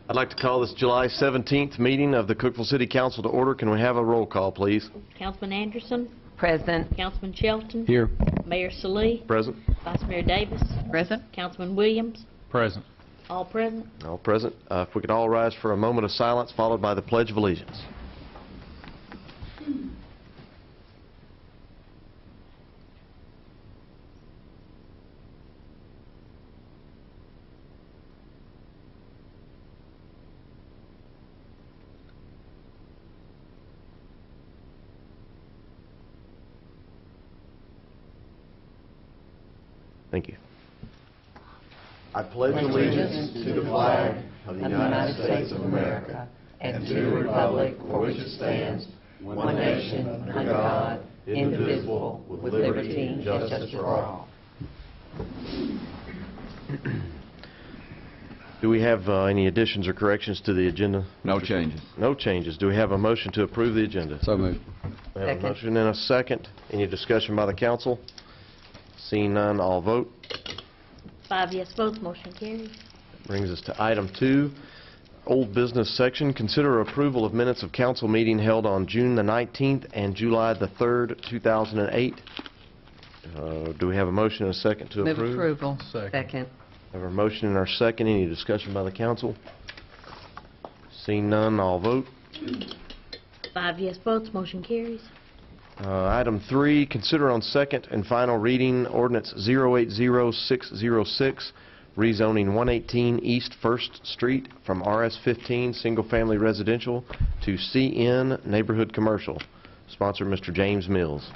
I'd like to call this July 17th meeting of the Cookeville City Council to order. Can we have a roll call, please? Councilman Anderson. Present. Councilman Shelton. Here. Mayor Salee. Present. Vice Mayor Davis. Present. Councilman Williams. Present. All present. All present. If we could all rise for a moment of silence, followed by the Pledge of Allegiance. Thank you. I pledge allegiance to the flag of the United States of America and to the republic for which it stands, one nation, under God, indivisible, with liberty and justice for all. Do we have any additions or corrections to the agenda? No changes. No changes. Do we have a motion to approve the agenda? So moved. We have a Second. motion and a second. Any discussion by the council? Seeing none, all vote. 5 yes votes, motion carries. Brings us to item 2, old business section. Consider approval of minutes of council meeting held on June the 19th and July the 3rd, 2008. Do we have a motion and a second to Move approve? approval. Second. We have a motion and our second. Any discussion by the council? Seeing none, all vote. 5 yes votes, motion carries. Item 3, consider on second and final reading ordinance 080606, rezoning 118 East 1st Street from RS15 Single Family Residential to CN Neighborhood Commercial. Sponsor Mr. James Mills.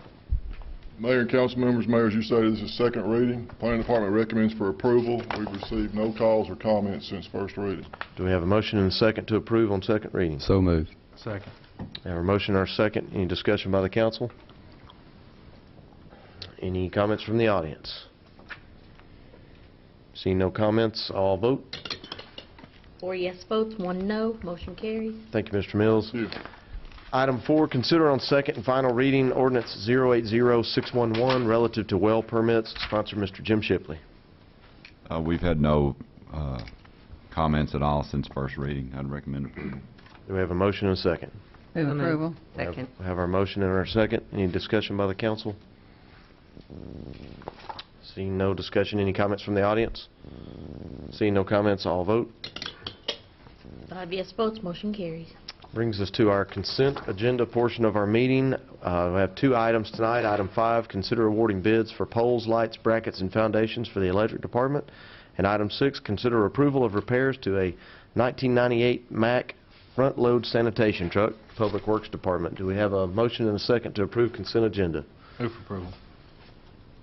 Mayor and council members, Mayor, as you stated, this is second reading. The Planning Department recommends for approval. We've received no calls or comments since first reading. Do we have a motion and a second to approve on second reading? So moved. Second. We have a motion and our second. Any discussion by the council? Any comments from the audience? Seeing no comments, all vote. 4 yes votes, 1 no, motion carries. Thank you, Mr. Mills. Thank you. Item 4, consider on second and final reading ordinance 080611 relative to well permits. Sponsor Mr. Jim Shipley. We've had no comments at all since first reading. I'd recommend approval. Do we have a motion and a second? Move approval. We have- Second. We have our motion and our second. Any discussion by the council? Seeing no discussion, any comments from the audience? Seeing no comments, all vote. 5 yes votes, motion carries. Brings us to our consent agenda portion of our meeting. We have 2 items tonight. Item 5, consider awarding bids for poles, lights, brackets, and foundations for the electric department. And item 6, consider approval of repairs to a 1998 Mack front-load sanitation truck, Public Works Department. Do we have a motion and a second to approve consent agenda? Move for approval.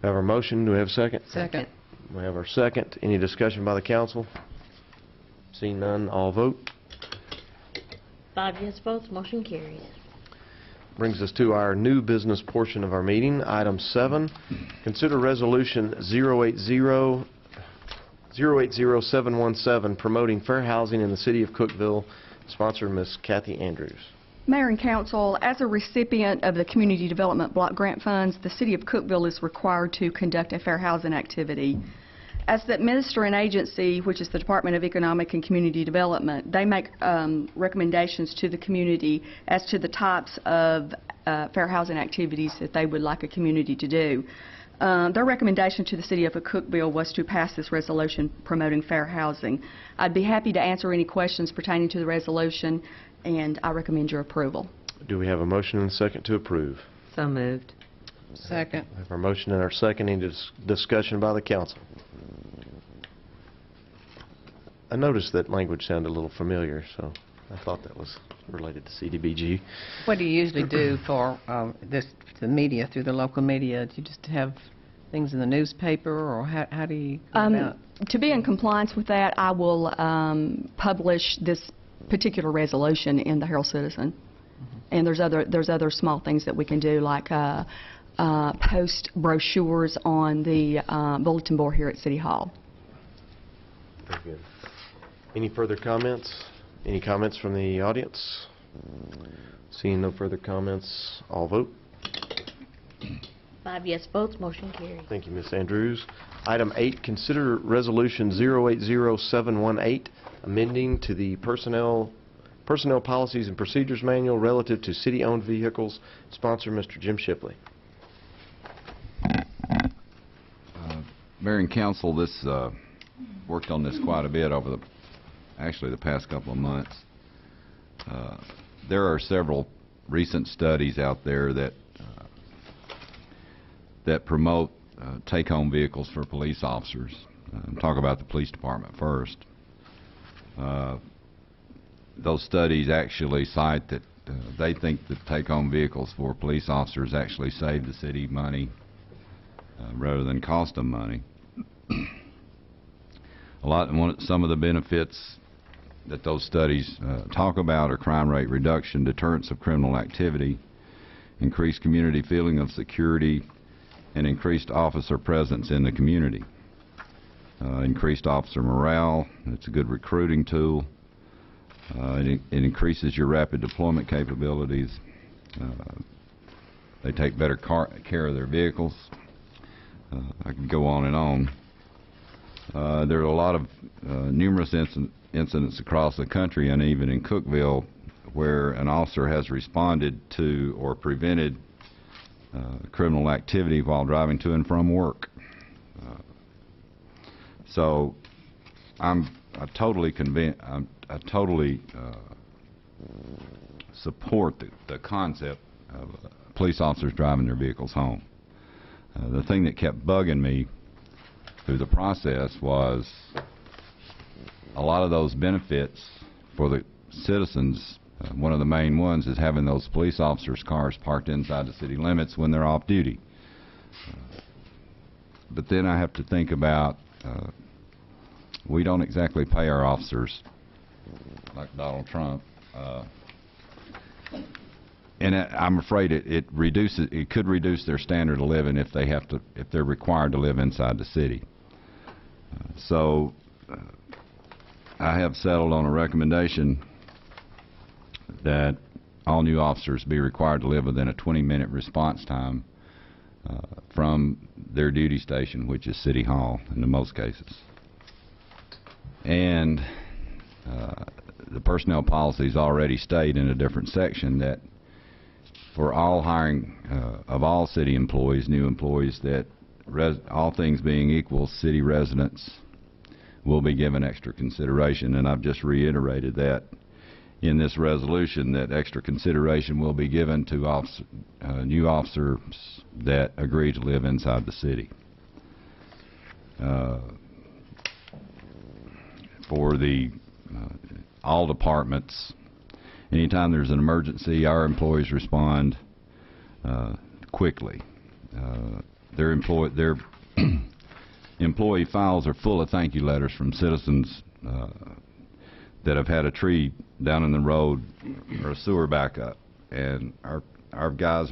We have our motion. Do we have a second? Second. We have our second. Any discussion by the council? Seeing none, all vote. 5 yes votes, motion carries. Brings us to our new business portion of our meeting. Item 7, consider resolution 080717 promoting fair housing in the city of Cookeville. Sponsor Ms. Kathy Andrews. Mayor and Council, as a recipient of the Community Development Block Grant Funds, the City of Cookeville is required to conduct a fair housing activity. As the administering agency, which is the Department of Economic and Community Development, they make recommendations to the community as to the types of fair housing activities that they would like a community to do. Their recommendation to the City of Cookeville was to pass this resolution promoting fair housing. I'd be happy to answer any questions pertaining to the resolution, and I recommend your approval. Do we have a motion and a second to approve? So moved. Second. We have our motion and our second. Any discussion by the council? I noticed that language sounded a little familiar, so I thought that was related to CDBG. What do you usually do for the media, through the local media? Do you just have things in the newspaper, or how do you go about? To be in compliance with that, I will publish this particular resolution in the Herald Citizen. And there's other small things that we can do, like post brochures on the bulletin board here at City Hall. Very good. Any further comments? Any comments from the audience? Seeing no further comments, all vote. 5 yes votes, motion carries. Thank you, Ms. Andrews. Item 8, consider Resolution 080718, amending to the Personnel Policies and Procedures Manual relative to city-owned vehicles. Sponsor, Mr. Jim Shipley. Mayor and council, this worked on this quite a bit over the past couple of months. There are several recent studies out there that promote take-home vehicles for police officers. Talk about the police department first. Those studies actually cite that they think that take-home vehicles for police officers actually save the city money rather than cost them money. Some of the benefits that those studies talk about are crime rate reduction, deterrence of criminal activity, increased community feeling of security, and increased officer presence in the community. Increased officer morale. It's a good recruiting tool. It increases your rapid deployment capabilities. They take better care of their vehicles. I could go on and on. There are a lot of numerous incidents across the country and even in Cookeville where an officer has responded to or prevented criminal activity while driving to and from work. So I totally support the concept of police officers driving their vehicles home. The thing that kept bugging me through the process was a lot of those benefits for the citizens. One of the main ones is having those police officers' cars parked inside the city limits when they're off duty. But then I have to think about we don't exactly pay our officers like Donald Trump. And I'm afraid it could reduce their standard of living if they're required to live inside the city. So I have settled on a recommendation that all new officers be required to live within a 20-minute response time from their duty station, which is City Hall in most cases. And the personnel policies already state in a different section that for all hiring of all city employees, new employees, that all things being equal, city residents will be given extra consideration. And I've just reiterated that in this resolution, that extra consideration will be given to new officers that agree to live inside the city. For all departments, anytime there's an emergency, our employees respond quickly. Their employee files are full of thank you letters from citizens that have had a tree down in the road or a sewer backup, and our guys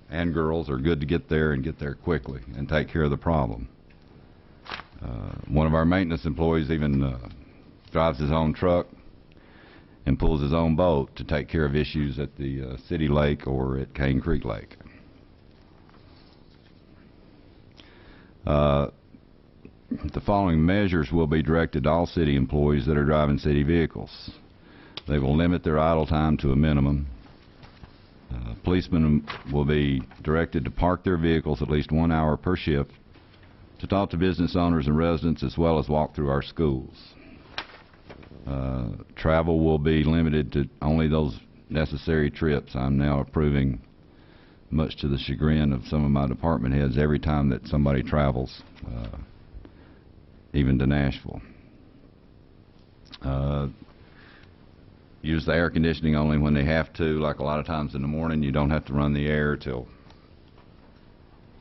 and girls are good to get there and get there quickly and take care of the problem. One of our maintenance employees even drives his own truck and pulls his own boat to take care of issues at the city lake or at Cane Creek Lake. The following measures will be directed to all city employees that are driving city vehicles. They will limit their idle time to a minimum. Policemen will be directed to park their vehicles at least 1 hour per shift, to talk to business owners and residents, as well as walk through our schools. Travel will be limited to only those necessary trips. I'm now approving, much to the chagrin of some of my department heads, every time that somebody travels, even to Nashville. Use the air conditioning only when they have to. Like a lot of times in the morning, you don't have to run the air till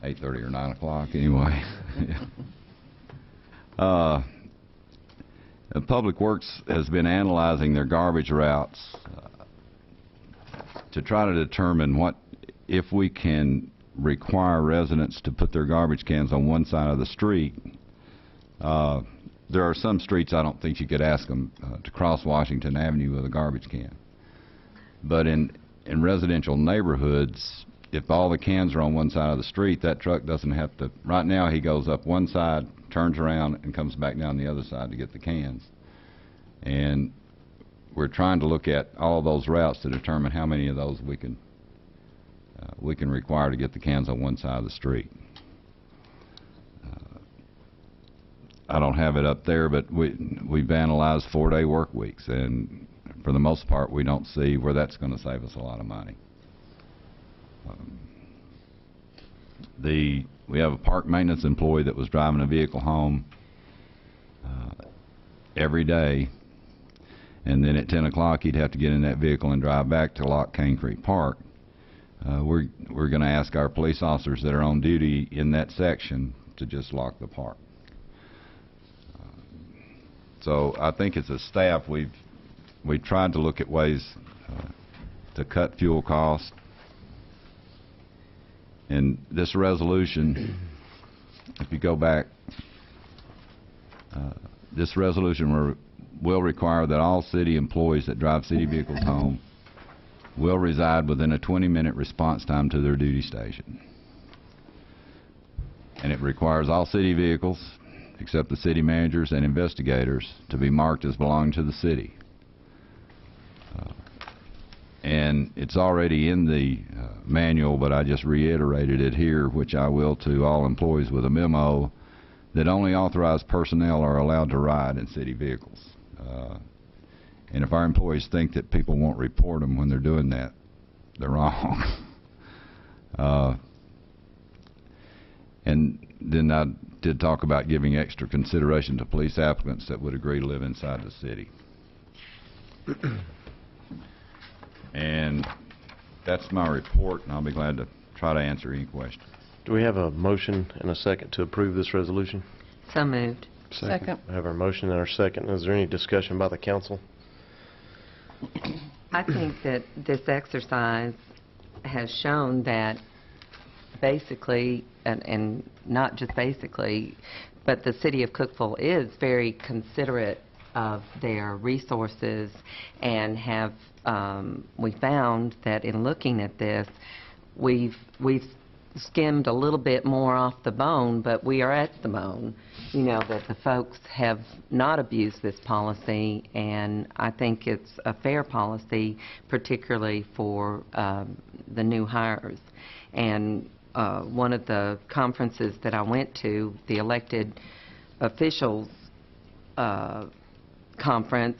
8:30 or 9 o'clock anyway. Public Works has been analyzing their garbage routes to try to determine if we can require residents to put their garbage cans on one side of the street. There are some streets I don't think you could ask them to cross Washington Avenue with a garbage can. But in residential neighborhoods, if all the cans are on one side of the street, that truck doesn't have to, right now he goes up one side, turns around, and comes back down the other side to get the cans. And we're trying to look at all those routes to determine how many of those we can require to get the cans on one side of the street. I don't have it up there, but we've analyzed 4-day work weeks, and for the most part, we don't see where that's going to save us a lot of money. We have a park maintenance employee that was driving a vehicle home every day, and then at 10 o'clock he'd have to get in that vehicle and drive back to lock Cane Creek Park. We're going to ask our police officers that are on duty in that section to just lock the park. So I think as a staff, we've tried to look at ways to cut fuel costs. And this resolution, if you go back, this resolution will require that all city employees that drive city vehicles home will reside within a 20-minute response time to their duty station. And it requires all city vehicles, except the city managers and investigators, to be marked as belonging to the city. And it's already in the manual, but I just reiterated it here, which I will to all employees with a memo, that only authorized personnel are allowed to ride in city vehicles. And if our employees think that people won't report them when they're doing that, they're wrong. And then I did talk about giving extra consideration to police applicants that would agree to live inside the city. And that's my report, and I'll be glad to try to answer any questions. Do we have a motion and a second to approve this resolution? So moved. Second. We have our motion and our second. Is there any discussion by the council? I think that this exercise has shown that basically, and not just basically, but the city of Cookeville is very considerate of their resources, and have we found that in looking at this, we've skimmed a little bit more off the bone, but we are at the bone, you know, that the folks have not abused this policy, and I think it's a fair policy, particularly for the new hires. And one of the conferences that I went to, the elected officials conference,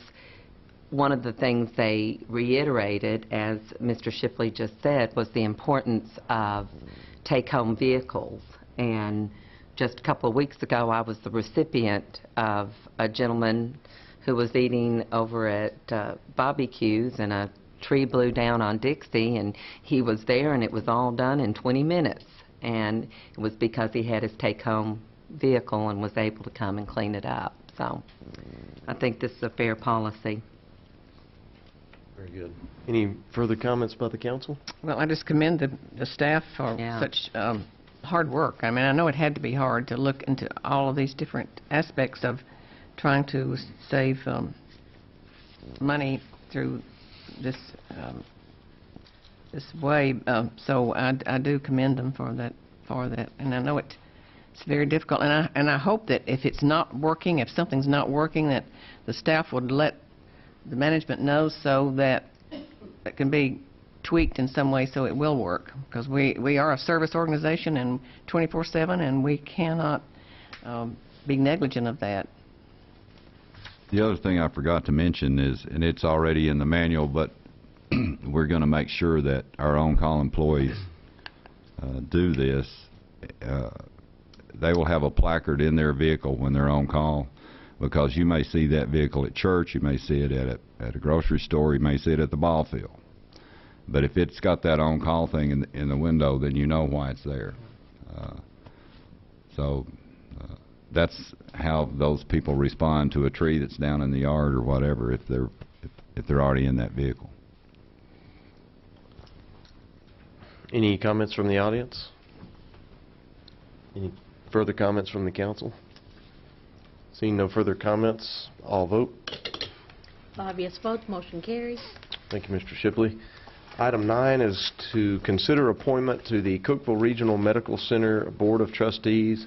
one of the things they reiterated, as Mr. Shipley just said, was the importance of take-home vehicles. And just a couple of weeks ago, I was the recipient of a gentleman who was eating over at Bobby Q's, and a tree blew down on Dixie, and he was there, and it was all done in 20 minutes. And it was because he had his take-home vehicle and was able to come and clean it up. So I think this is a fair policy. Very good. Any further comments by the council? Well, I just commend the staff for such hard work. I mean, I know it had to be hard to look into all of these different aspects of trying to save money through this this way. So I do commend them for that. And I know it's very difficult. And I hope that if it's not working, if something's not working, that the staff would let the management know, so that it can be tweaked in some way so it will work. Because we are a service organization and 24/7, and we cannot be negligent of that. The other thing I forgot to mention is, and it's already in the manual, but we're going to make sure that our on-call employees do this. They will have a placard in their vehicle when they're on call, because you may see that vehicle at church, you may see it at a grocery store, you may see it at the ball field. But if it's got that on-call thing in the window, then you know why it's there. So that's how those people respond to a tree that's down in the yard or whatever, if they're already in that vehicle. Any comments from the audience? Any further comments from the council? Seeing no further comments, all vote. 5 yes votes, motion carries. Thank you, Mr. Shipley. Item 9 is to consider appointment to the Cookeville Regional Medical Center Board of Trustees.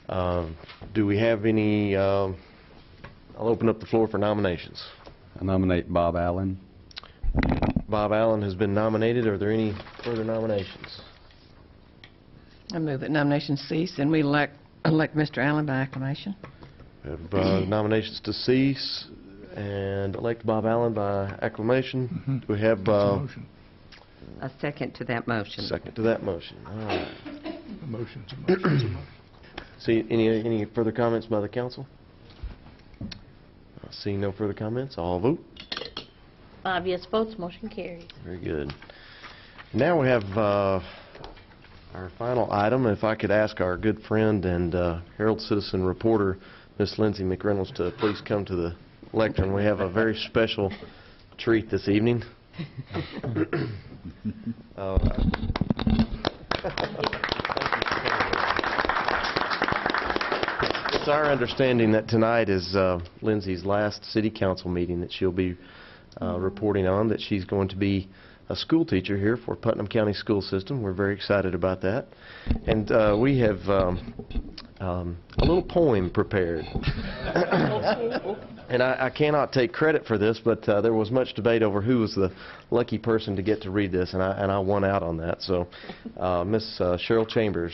Do we have any, I'll open up the floor for nominations. I nominate Bob Allen. Bob Allen has been nominated. Are there any further nominations? I move that nominations cease and we elect Mr. Allen by acclamation. We have nominations to cease and elect Bob Allen by acclamation. Do we have A second to that motion. second to that motion? All right. Motion's a motion. See, any further comments by the council? Seeing no further comments, all vote. 5 yes votes, motion carries. Very good. Now we have our final item. If I could ask our good friend and Herald Citizen reporter, Miss Lindsay McReynolds, to please come to the lectern. We have a very special treat this evening. It's our understanding that tonight is Lindsay's last city council meeting that she'll be reporting on, that she's going to be a school teacher here for Putnam County School System. We're very excited about that. And we have a little poem prepared. And I cannot take credit for this, but there was much debate over who was the lucky person to get to read this, and I won out on that. So Miss Cheryl Chambers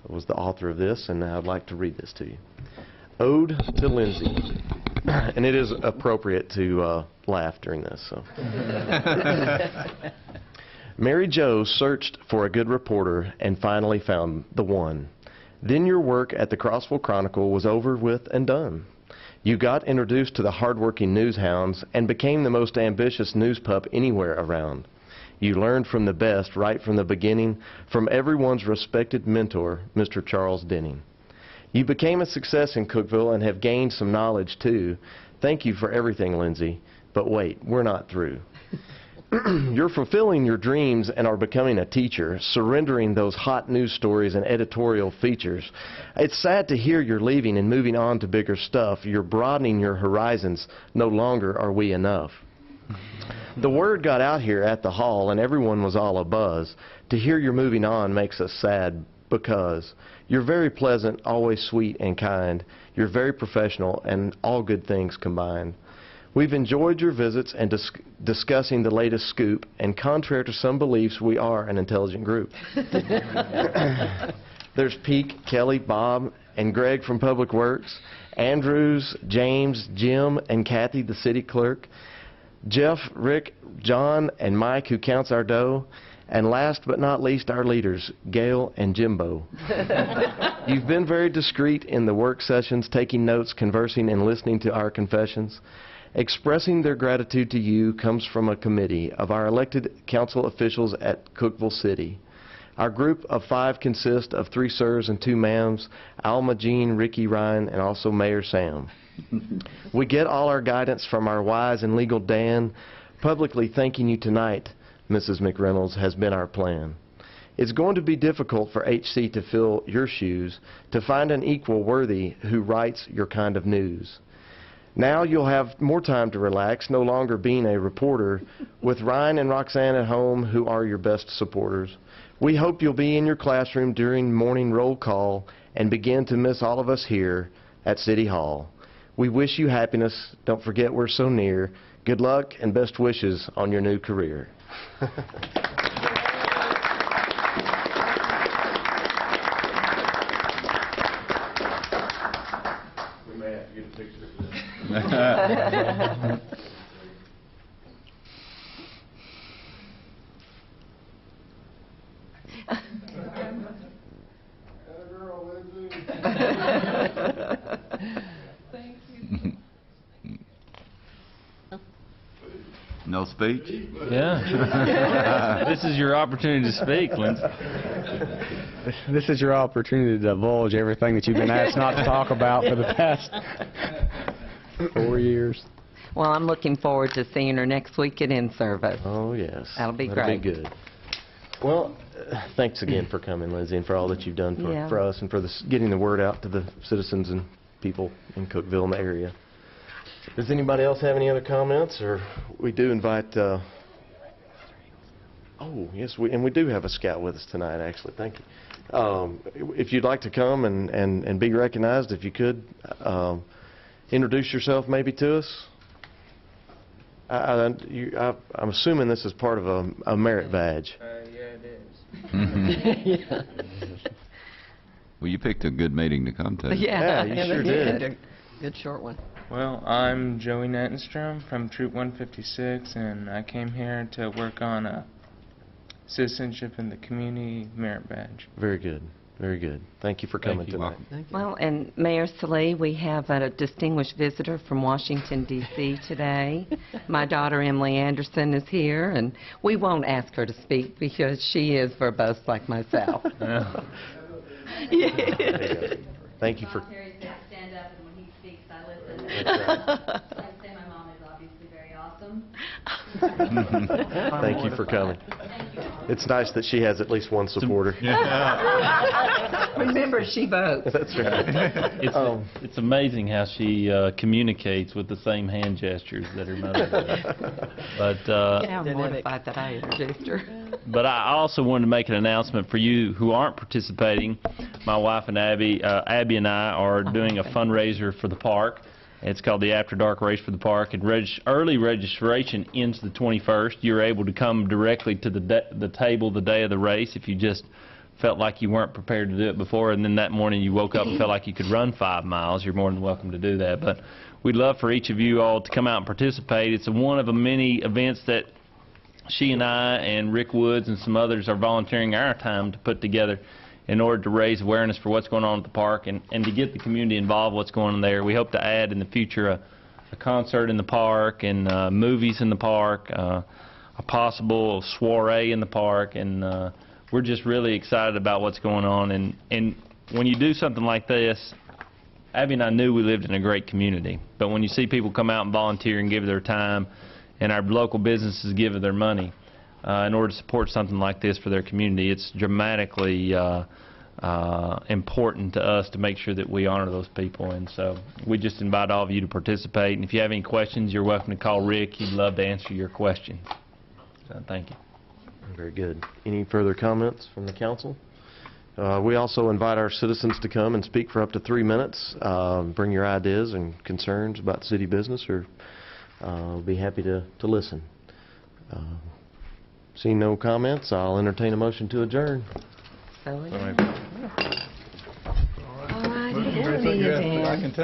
was the author of this, and I'd like to read this to you. Ode to Lindsay. And it is appropriate to laugh during this. So. Mary Jo searched for a good reporter and finally found the one. Then your work at the Crossville Chronicle was over with and done. You got introduced to the hardworking news hounds and became the most ambitious news pup anywhere around. You learned from the best right from the beginning, from everyone's respected mentor, Mr. Charles Denning. You became a success in Cookeville and have gained some knowledge too. Thank you for everything, Lindsay. But wait, we're not through. You're fulfilling your dreams and are becoming a teacher, surrendering those hot news stories and editorial features. It's sad to hear you're leaving and moving on to bigger stuff. You're broadening your horizons. No longer are we enough. The word got out here at the hall and everyone was all abuzz. To hear you're moving on makes us sad because you're very pleasant, always sweet and kind. You're very professional and all good things combined. We've enjoyed your visits and discussing the latest scoop, and contrary to some beliefs, we are an intelligent group. There's Pete, Kelly, Bob, and Greg from Public Works, Andrews, James, Jim, and Kathy, the city clerk, Jeff, Rick, John, and Mike, who counts our dough, and last but not least, our leaders, Gail and Jimbo. You've been very discreet in the work sessions, taking notes, conversing, and listening to our confessions. Expressing their gratitude to you comes from a committee of our elected council officials at Cookeville City. Our group of 5 consists of 3 sirs and 2 ma'ams, Alma, Jean, Ricky, Ryan, and also Mayor Sam. We get all our guidance from our wise and legal Dan. Publicly thanking you tonight, Mrs. McReynolds, has been our plan. It's going to be difficult for HC to fill your shoes, to find an equal worthy who writes your kind of news. Now you'll have more time to relax, no longer being a reporter, with Ryan and Roxanne at home, who are your best supporters. We hope you'll be in your classroom during morning roll call and begin to miss all of us here at City Hall. We wish you happiness. Don't forget we're so near. Good luck and best wishes on your new career. We may have to get a picture of this. No speech? Yeah. This is your opportunity to speak, Lindsay. This is your opportunity to divulge everything that you've been asked not to talk about for the past 4 years. Well, I'm looking forward to seeing her next week at In-Service. Oh, yes. That'll be That'll great. be good. Well, thanks again for coming, Lindsay, and for all that you've done Yeah. for us and for getting the word out to the citizens and people in Cookeville and the area. Does anybody else have any other comments? Or we do invite Oh, yes, we do have a scout with us tonight, actually. Thank you. If you'd like to come and be recognized, if you could, introduce yourself maybe to us. I'm assuming this is part of a merit badge. Yeah, it is. Well, you picked a good meeting to come to. Yeah, you sure did. A good short one. Well, I'm Joey Nettenstrom from Troop 156, and I came here to work on citizenship in the community merit badge. Very good. Very good. Thank you for coming Thank you. tonight. Thank you. Well, and Mayor Salee, we have a distinguished visitor from Washington, D.C. today. My daughter Emily Anderson is here, and we won't ask her to speak because she is verbose like myself. Thank you for... Terry said stand up, and when he speaks, I listen. That's right. I'd say my mom is obviously very awesome. Thank you for coming. It's nice that she has at least one supporter. Remember, she votes. That's right. It's amazing how she communicates with the same hand gestures that her mother does. But I'm mortified that I introduced her. But I also wanted to make an announcement for you who aren't participating. My wife and Abby and I are doing a fundraiser for the park. It's called the After Dark Race for the Park, and early registration ends the 21st. You're able to come directly to the table the day of the race if you just felt like you weren't prepared to do it before, and then that morning you woke up and felt like you could run 5 miles. You're more than welcome to do that. But we'd love for each of you all to come out and participate. It's one of the many events that she and I and Rick Woods and some others are volunteering our time to put together in order to raise awareness for what's going on at the park and to get the community involved what's going on there. We hope to add in the future a concert in the park and movies in the park, a possible soiree in the park, and we're just really excited about what's going on. And when you do something like this, Abby and I knew we lived in a great community, but when you see people come out and volunteer and give their time, and our local businesses give their money in order to support something like this for their community, it's dramatically important to us to make sure that we honor those people. And so we just invite all of you to participate. And if you have any questions, you're welcome to call Rick. He'd love to answer your questions. So thank you. Very good. Any further comments from the council? We also invite our citizens to come and speak for up to 3 minutes. Bring your ideas and concerns about city business, or we'll be happy to listen. Seeing no comments, I'll entertain a motion to adjourn. So, All right. all right, Motion good made, seconded. meeting. I can tell